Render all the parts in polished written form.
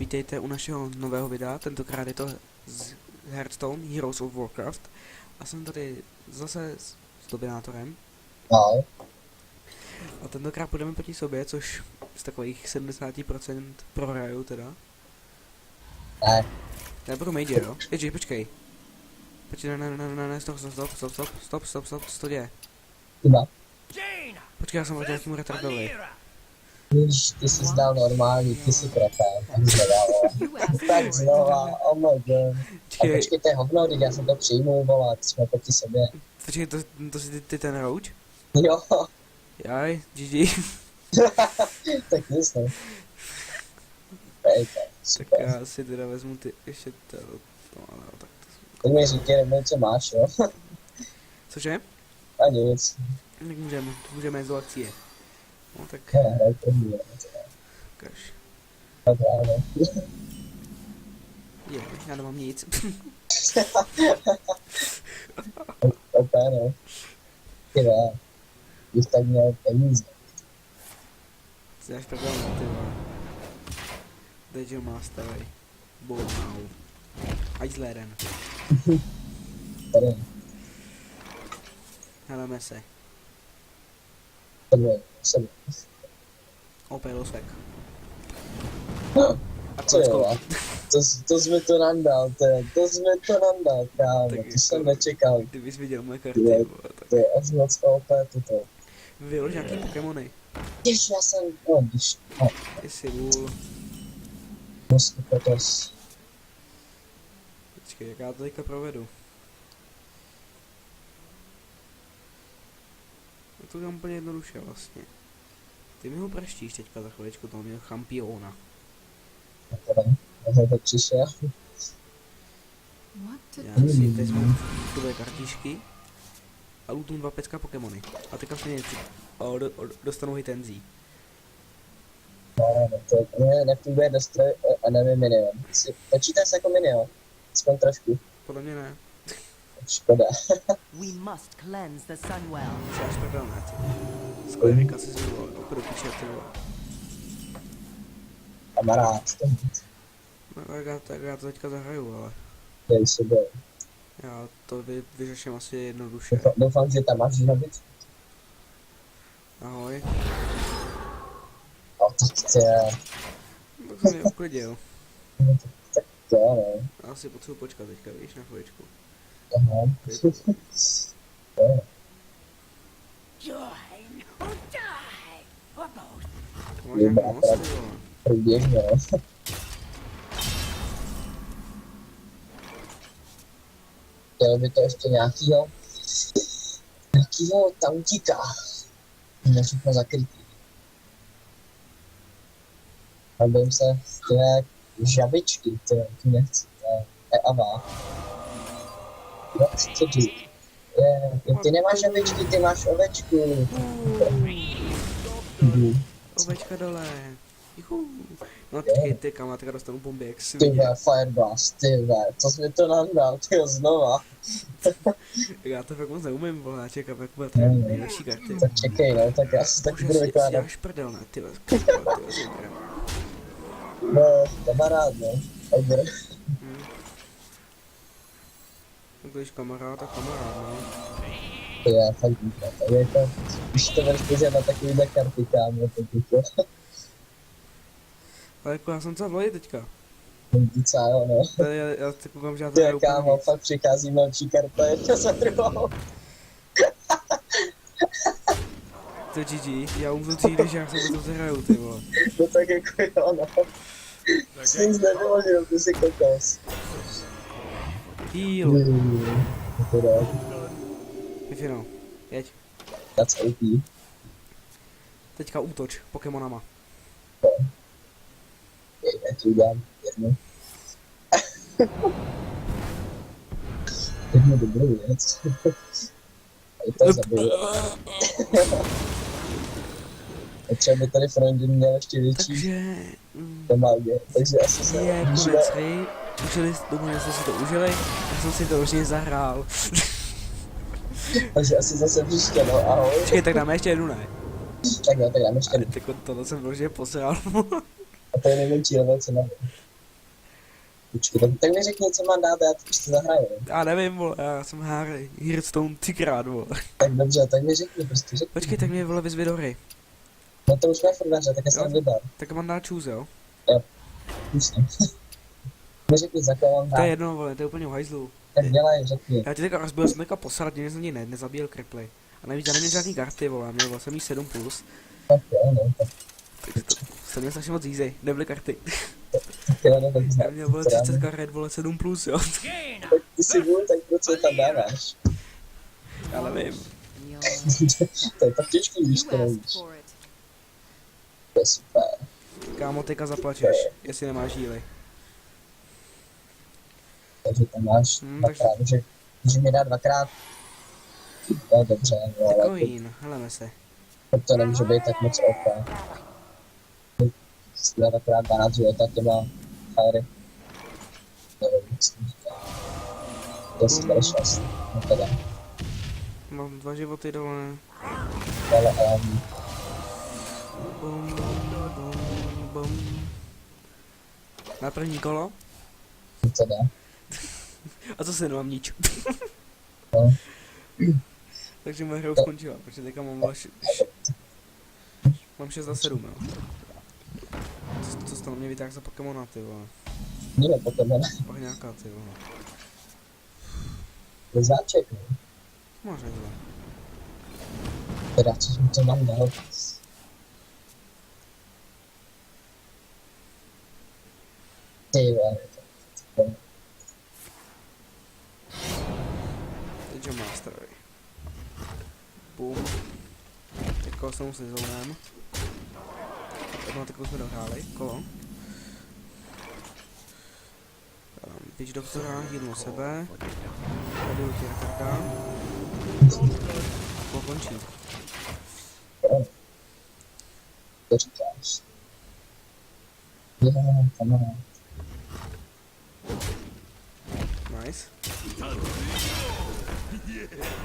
Vítejte u našeho nového videa, tentokrát je to z Hearthstone Heroes of Warcraft a jsem tady zase s Dominátorem. No. A tentokrát půjdeme proti sobě, což z takových 70% prohraju teda. Ne. Nebudu major, jo? Ježi, počkej. Počkej, ne, stop, co to děje? Chyba. Počkej, já jsem hodil tím retardovi. Víš, ty jsi zdal normální, ty jsi kretén. Tak znova. Tak znova, oh my god. A počkej, to je hovno, teď já jsem to přijmu, vole, jsme proti sobě. Počkej, to jsi ty ten rouč? Jo. Jaj, GG. Tak nic, ne. Tak já si teda vezmu ty ještě to, ale tak to... Teď mi říkej, nebo co máš, jo? Cože? A nic. Tak můžeme jít do akcie. No tak... Hraj první, jo. Ukaž. Tak ráno. Je, já nemám nic. Ok, no. Chyba. Když tak měl peníze. Ty dáš problém, ty vole. Dungeon Master, Bournou. Iceland. Tady. Heleme se. Sebe. OP Losek. A Co jo? To jsme to nandal, to jsme to nandal, kámo, Tak to jsem nečekal. Kdybys viděl moje karty, Je, vole, tak... To je až moc OP toto. Vylož nějaký Pokémony. Když já jsem, no když, no, Jestli vůl. musím potos. Počkej, jak já to teďka provedu. No to je úplně jednoduše vlastně. Ty mi ho praštíš teďka za chviličku, toho měl championa. Já jsem to přišel. Já si vezmu tvoje kartičky a lootnu 2 pecka Pokémony. A teďka stejně dostanu hitenzí. No, to nefunguje dostroj a nevím minion. Počítá se jako minion? Aspoň trošku. Podle mě ne. Škoda. We must cleanse the Sunwell. Třeba až prdelné, ty. Skvělíka si zvolil, opět do piče, ty vole. Kamarád, to No tak já to teďka zahraju, ale dej sebe. já to vyřeším asi jednoduše. Doufám, že tam máš nabit. Ahoj. A tak to je, Tak jsem mě uklidil. to je, ne. Já asi potřebuji počkat teďka, víš, na chviličku. Aha. To je. Join or die, or both. To máš nějakou moc, ty vole. Průběh, no. Chtěl by to ještě nějakýho tauntíka. Na všechno zakrytý. A bojím se, ty žabičky, ty nechci, to je ava. Co ty? Ty nemáš žabičky, ty máš ovečku. Ovečka dole. Juhu. No ty kamarátka dostanu bomby, jak si Ty viděl. Fireblast, ty co jsi mi to nandal, ty znova. Já to fakt moc neumím, vole, já čekám, jak bude tady nejlepší karty. Tak čekej, no, tak já si taky Už budu si vykládat. děláš prdel, ne, ty vole, ty vole, No, kamarád, no. Ogr. když kamarád, tak kamarád, no. To je fakt výklad, ale je to, když to budeš pořád na takovýhle karty, kámo, tak je to Ale jako já jsem co v lodi teďka. docela, jo, no. Tady já teď koukám, že já to Ty hraju úplně kámo, víc. fakt přichází menší karta jedna za druhou. To je GG, já umřu dřív, než já se to zahraju, ty vole. No tak jako jo, no. Jsi nic nevyložil, ty jsi kokos. Heal. To jde, Wi-Fi no, jeď. that's OP. Teďka útoč Pokémonama. Já ti udělám jednu. Jednu dobrou věc. A to zabiju. A třeba by tady Frondin měl ještě větší Takže... magie, takže asi se je můžeme... konec hry. Doufám, že jste si to užili. Já jsem si to ročně zahrál. Takže asi zase příště, no ahoj. Počkej, tak dáme ještě jednu, ne? Tak jo, tak dáme ještě. Ale tohle jsem ročně posral. A to je nejmenší level, co mám. Počkej, tak mi řekni, co mám dát, já to prostě zahraju. Já nevím, vole, já jsem Hearthstone 3krát, vole. Tak dobře, tak mi řekni, prostě řekni. Počkej, tak mě vole vyzvi do hry. No to už mě furt naře, tak já jsem vybral. Tak mám dát choose, jo? Už jsem. Mi řekni, za koho mám To je dát. jedno, vole, to je úplně v hajzlu. Tak dělej, řekni. Já ti teďka rozbil jsem teďka posrat, mě z něj nezabíjel kriply. A navíc já neměl žádný karty, vole, měl vlastně mít 7+. Tak jo, no, tak Takže to jsem měl strašně moc easy, nebyly karty. jo, no, tak Já měl, vole, 30 karet, vole, 7+, jo. Tak ty si vůl, tak proč je tam dáváš? Já nevím. To je tak těžký, víš, You to asked nevíš. for it. To je super. Kámo, teďka zaplačeš, jestli nemáš jíly. Takže tam máš takže- dvakrát, může mi dát dvakrát. No dobře, no, ale Takový, heleme se. to nemůže být tak moc OK. Si dá dvakrát 12 života těma fajry. Nevím, co jsem říkal. To si dal 6. No teda. Mám 2 životy dole. Ale Bum, bum, bum. Na první kolo? teda. A co se nemám nič. No. Takže moje hra už skončila, protože teďka mám mám 6 za 7, jo. Co jste na mě vytáhl za Pokémona, ty vole. Mělo Pokémon. Pak nějaká, ty vole. Lezáček, no. Máš takhle. Teda, co jsem to mám dal? Ty vole. Teď Mastery. Bum. Teďko jsem s Lizounem. Teďko jsme dohráli, kolo. Teď doktora hýdnu sebe. Tady ulti retarda. A pokončí. To říkáš. Jo, kamarád. Nice.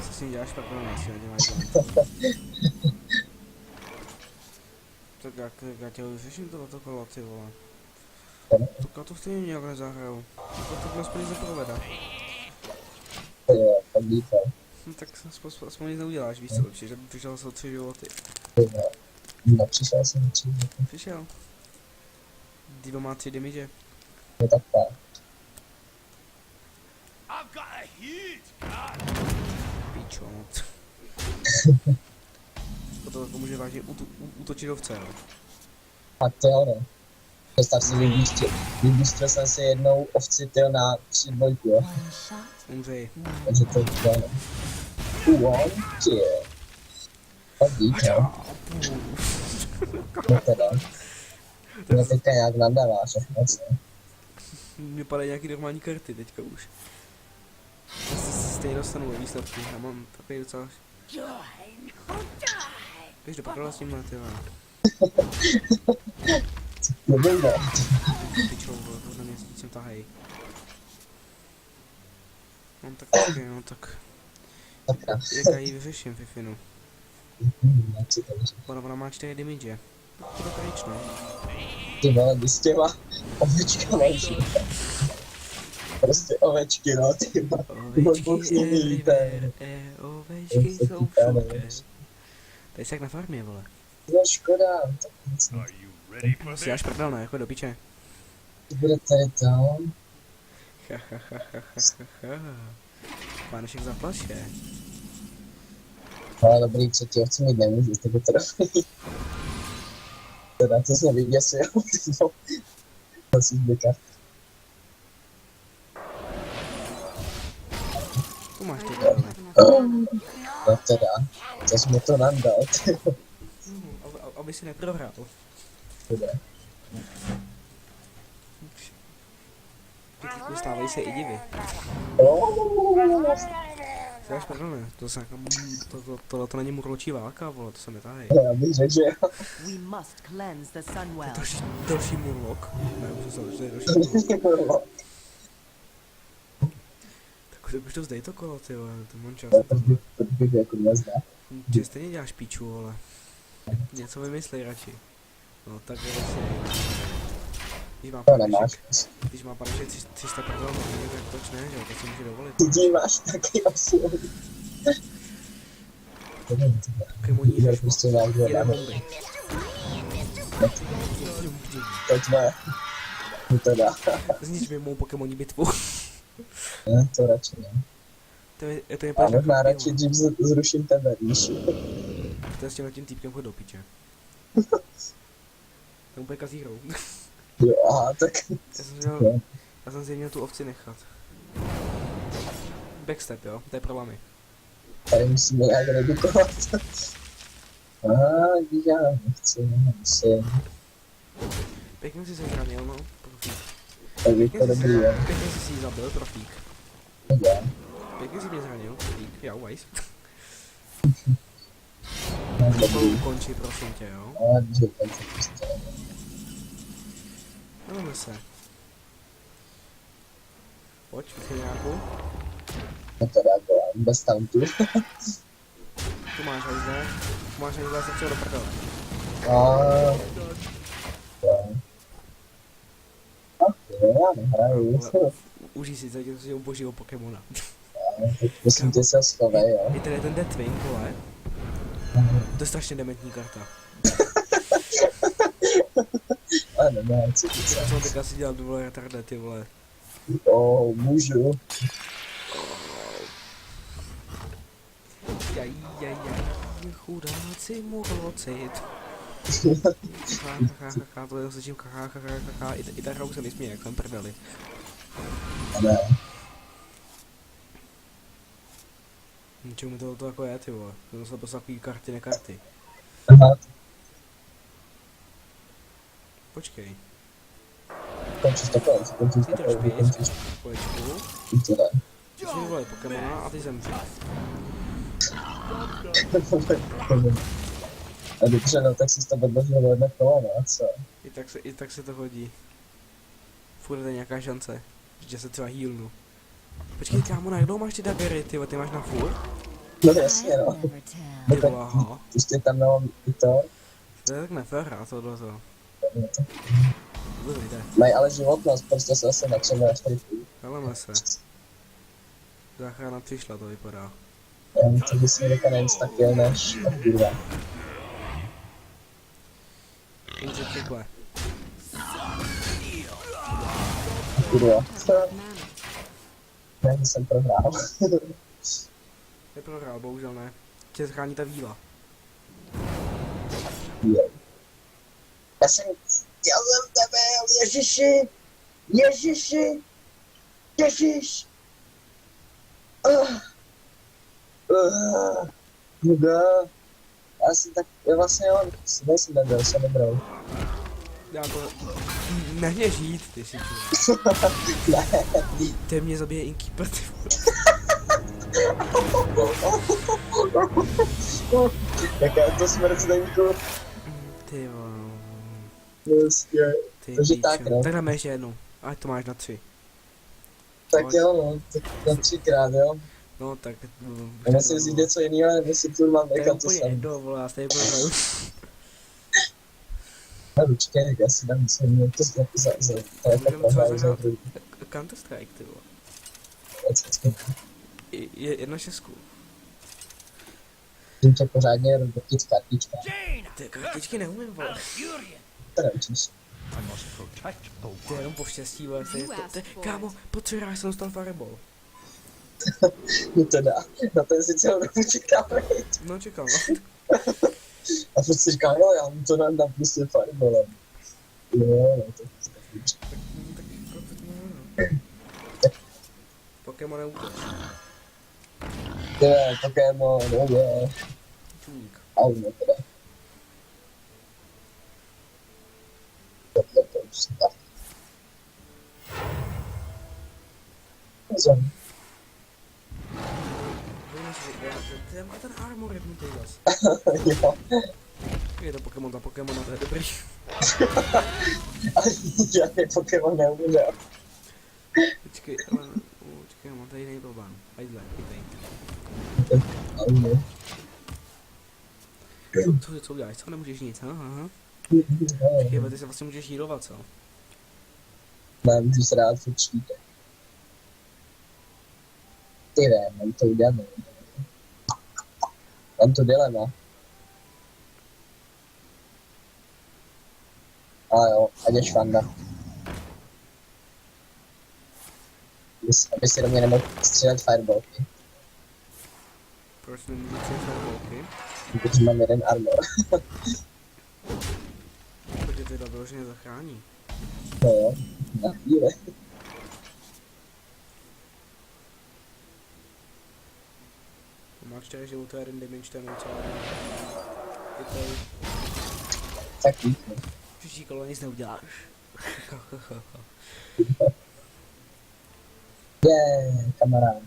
Co s ním děláš, pak pro nás, neděláš vám. Tak já tě vyřeším tohleto kolo, ty vole. Tak já to stejně nějak nezahraju. To aspoň nic neprovede. Jo, tak díky. No tak aspoň nic neuděláš, víš co, lepší, že by přišel se o 3 životy. Jo. No, přišel jsem tři. Přišel. Divo má 3 damage. Je tak tak. Píčo, no. To může vážně útočit ovce, jo. A to jo, no. Představ si, vybůstil jsem si jednou ovci tyjo na 3-2, jo. One shot, Umřej. Takže to je no. One kill. Tak díky, jo. No teda. No teďka nějak nadáváš, všechno, co? Mně padají nějaký normální karty teďka už. Já se stejně dostanu ve výsledku, já mám takový docela... join or die. Běž do prdele s tímhle, ty vole. Nevím, no. Pičou, vole, to na mě s tím tahej. No tak počkej, no tak... Takhle. Jak já ji vyřeším, Fifinu? Jak si to říct? Ona má 4 damage. Tak to je pryč, no. Ty vole, ty s těma ovečkama žije. Prostě ovečky, no, ty vole. Ovečky everywhere, ovečky jsou všude. Tady jsi jak na farmě, vole. No škoda, tak nic. Are you ready for Si this? dáš prdel, ne? Jako do piče. Bude tady to. Pánešek zaplaše. Ale dobrý, třetí ovci mít nemůžu, to by to dobrý. Teda, to jsem vyděsil, ty no. To si zbykat. Tu máš ty prdele. No teda, to jsi mi to nandal, ty vole. Aby si neprohrál. Pěkně stávají se i divy. Ty dáš prdel, ne? To se tohle to není murločí válka, vole, to se netahej. Já bych řekl, že jo. We must cleanse the Sunwell. Další murlok. Ne, už se to je další murlok. Tak už to zdej to kolo, ty vole, to mám čas. To bych jako nezdá. Že stejně děláš píču, vole. Něco vymyslej radši. No tak si nejde. Když má To nemáš. paneček, když má paneček 300 korun, tak proč ne, že jo, to si může dovolit. Ty máš taky 8. To není to. Pokémoní Jídel řešba. prostě nějak Jede dáme. bomby. Pojďme. No to dá. Znič mi mou Pokémoní bitvu. Ne, to radši ne. To je A úplně možná radši dřív zruším tebe, víš. To je s tímhle tím týpkem chod do piče. To je úplně kazírou. Jo, aha, tak. Já jsem si měl tu ovci nechat. Backstep, jo, to je pro lamy. Tady musíme nějak redukovat. Aha, já nechci, nemusím. Pěkně si se zranil, no, profík. Tak je to dobrý, jo. Pěkně si ji zabil, profík. Já. Pěkně si mě zranil, profík, jau, vajs. No, To dobrý. ukončí, prosím tě, jo. Ale že to je prostě. Jdeme se. Pojď, vychej nějakou. No to dá byla, bez tauntu. Tu máš hajzle. Tu máš hajzle, se chtěl do prdele. Já nehraju. Užij si zatím si božího Pokémona. Musím tě se schovej, jo. I ten Deathwing, vole. To je strašně dementní karta. Ale ne, co ty Co se. jsem teďka si dělal, by vole retardet, ty vole. Můžu. Jaj, chudáci murlocit. To je slyším i ta hra už se mi směje, jak jsem prdeli. Ne. Čemu to jako je, ty vole. To jsou prostě takový karty, ne karty. Aha, Počkej. končíš to konec, končíš Ty to konec, trošku končíš Kolečku. to ne. Ty si vyvolej Pokémona a ty zemři. A dobře, no tak si to odložil do jedné kola, no a co? I tak se to hodí. Furt je nějaká šance, že se třeba healnu. Počkej, kámo, na kdo máš ty dagery, ty máš na furt? No jasně, no. Never tell. Ty tak- vole, aha. Prostě tam mám i to. To je tak nefér hrát tohle to. Vůbec nejde. Mají ale životnost, prostě se zase natřeme až tady. Heleme se. Záchrana přišla, to vypadá. To by si říká neinstakill než kurva. Umře takhle. Kurva. Mana. Ne, jsem prohrál. Neprohrál, bohužel ne. Tě zachrání ta víla. Já jsem tebe, Ježiši! Ježiši! Ježiš! Huda. Já jsem tak, já vlastně on, nejsem nebyl, jsem nebyl. Já to... Nehně žít, ty si tu. Ne. Ty mě zabije Innkeeper, ty vole. Jaká je to smrt zdenku? Ty vole. Prostě. Ty Takže píčo. tak, no. Tak dáme ještě jednu. Ať to máš na 3. Tak jo, no, tak na 3krát, jo. No tak... Já musím vzít něco jiného, nebo si tu mám To je nechat to úplně sam. jedno, vole, já stejně prohraju. No počkej, já si dám něco jiného, to za to je tak Můžeme třeba prohrál za zahrát druhý. Counter Strike, ty vole. Vždycky. Je 1.6. Tím tě pořádně rozbotit kartička. Ty kartičky neumím, vole. To neučíš. Ty jenom po štěstí, vole. Kámo, potřebuješ, jsem dostal Fireball. No teda, na to si celou dobu čekám, veď. No čekám, A furt si říkám, jo, já mu to dám prostě fireballem. Jo, no to je tak. Pokémon neútoč. Je, Pokémon, no je. Čuník. Au, no teda. To už se tak. Zem. Ty má ten armor jednutý zas. Jo. Je to Pokémon za Pokémona, to je dobrý. A žádný Pokémon neumřel. Počkej, ale... Počkej, mám tady jiný problém. Hajdle, chytej. Au, no. Co uděláš? Co nemůžeš nic, aha? Počkej, ty se vlastně můžeš healovat, co? Ne, můžu se dát furt štítek. Ty ne, mám to udělat. Mám to dilema. A jo, ať je švanda. Aby si do mě nemohl střílet fireballky. Proč nemůžu střílet fireballky? Protože mám jeden armor. Protože teda vyloženě zachrání. No jo, na chvíli. Máš 4 života, 1 damage, ten celá. Je to... Tak víc, no. Příští kolo nic neuděláš. Kamarád.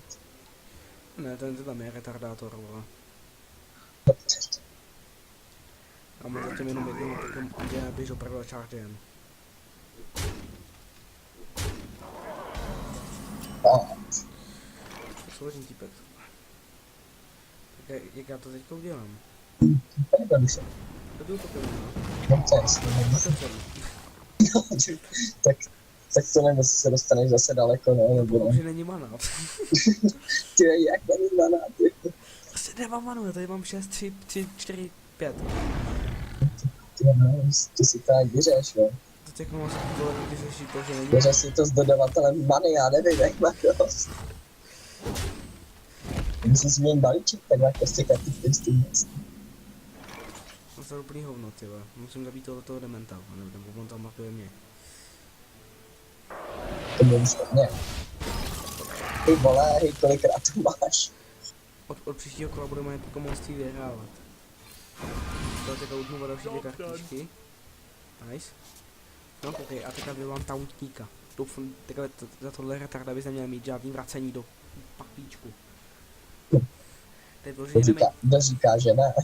Ne, ten tam je retardátor, vole. A mám zatím jenom jednoho Pokémon, kde běž opravdu a chargen. Složný týpek. Tak jak já to teďka udělám? Jednoduše. To byl Pokémon, No to je jasný. a ten celý. Tak to nevím, jestli se dostaneš zase daleko, no, nebo ne. Protože není mana. Ty, jak není mana, ty. Prostě nemám manu, já tady mám 6, 3, 4, 5. Ty, no, ty si to jak vyřeš, no. To teď mám asi vole, když řeší to, že není. Vyřeš si to s dodavatelem many, já nevím, jak má dost. Musím změnit balíček, tak má prostě karty v tím To je úplný hovno, ty vole. Musím zabít toho dementa, nebo on tam mapuje mě. To bylo špatně. Ty vole, hej, kolikrát to máš. Od příštího kola budeme Pokémonství vyhrávat. To teďka udnu další 2 kartičky. Nice. No, ok, a teďka vyvolám Tauntníka. Doufám, teďka za tohle retarda bys neměl mít žádný vracení do papíčku. To je vyloženě Kdo říká, že ne?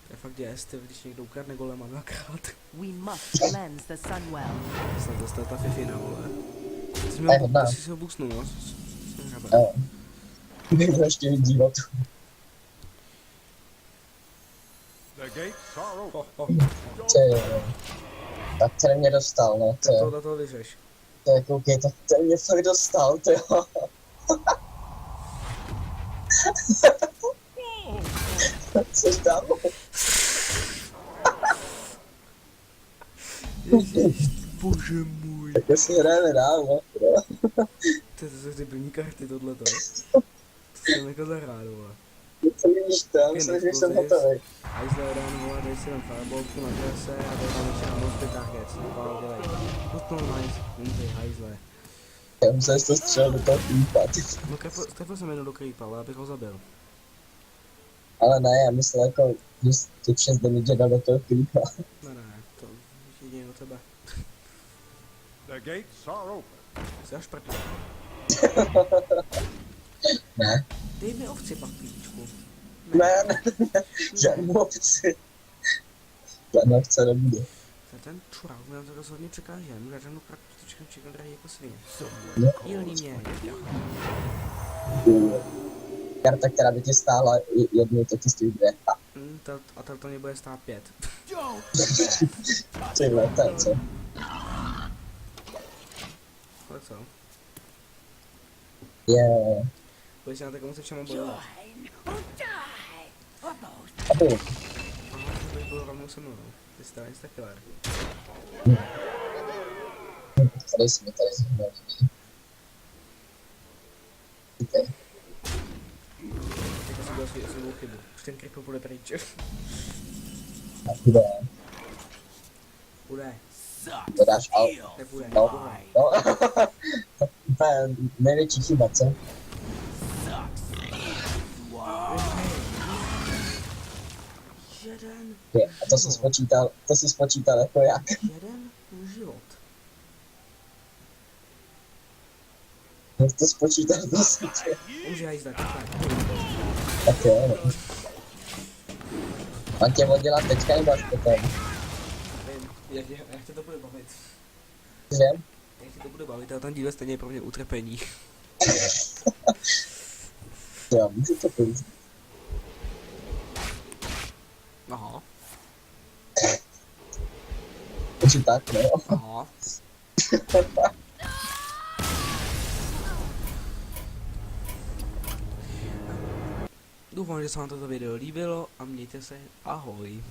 To je fakt jest, když někdo ukradne golema dvakrát. We must cleanse the Sunwell. Snad dostal ta fifina, vole. Ty jsi ho boostnul, no? Jo. Bych ještě víc životu. Tak ten mě dostal, no, Tak tohle toho vyřeš. to je koukej, tak ten mě fakt dostal, to jo. Což tam? Ježiš, bože můj. Tak si hrajeme dál, no. To jsou debilní karty tohleto. To jsem jako zahrát, vole. Co vidíš tam, myslím, že jsem hotový. Heizle run, vole, dej si tam fireballku na drese a dej tam ještě na most targets. Vypadá, dělej. No nice, umřej, Heizle. Já musel to střelit do toho creepa, ty. No trefil jsem jenom do creepa, ale abych ho zabil. Ale ne, já myslel jako, že těch 6 damage dal do toho creepa. Ne, to jedině do tebe. The gates are open. Jsi až proti. Ne, Dej mi ovci papíčku. ne, žádnou ovci. Žádná ovce nebude. To je ten čurák, mě to rozhodně překáže, já mu žádnou praktičku chicken drahý jako svině. No. Jílný mě, Karta, která by ti stála jednu, to ti stojí 2. A to mě bude stát 5. Ty vole, to je co? Ale co? Je. Pojď se na takovou se všema bojovat. A ty, Aha, to bych byl rovnou se mnou, no. Ty jsi teda instakiller. tady jsme tady zrovna líbí. Okay. Teďka si udělal svou chybu. Už ten kripl bude pryč. A bude. Bude. To dáš al. Nebude. No, no. To je největší chyba, co? Jeden. A to si spočítal jako jak? Jeden život. Jak to spočítal prostě? Už já jízda, tak. Tak jo, no. Mám tě oddělat teďka nebo až potom? Vím, jak tě to bude bavit. Že? Jak tě to bude bavit, ale ten díl je stejně pro mě utrpení. Jo, můžu to použít. Aha. Takže tak, no. Aha. Doufám, že se vám toto video líbilo a mějte se. Ahoj.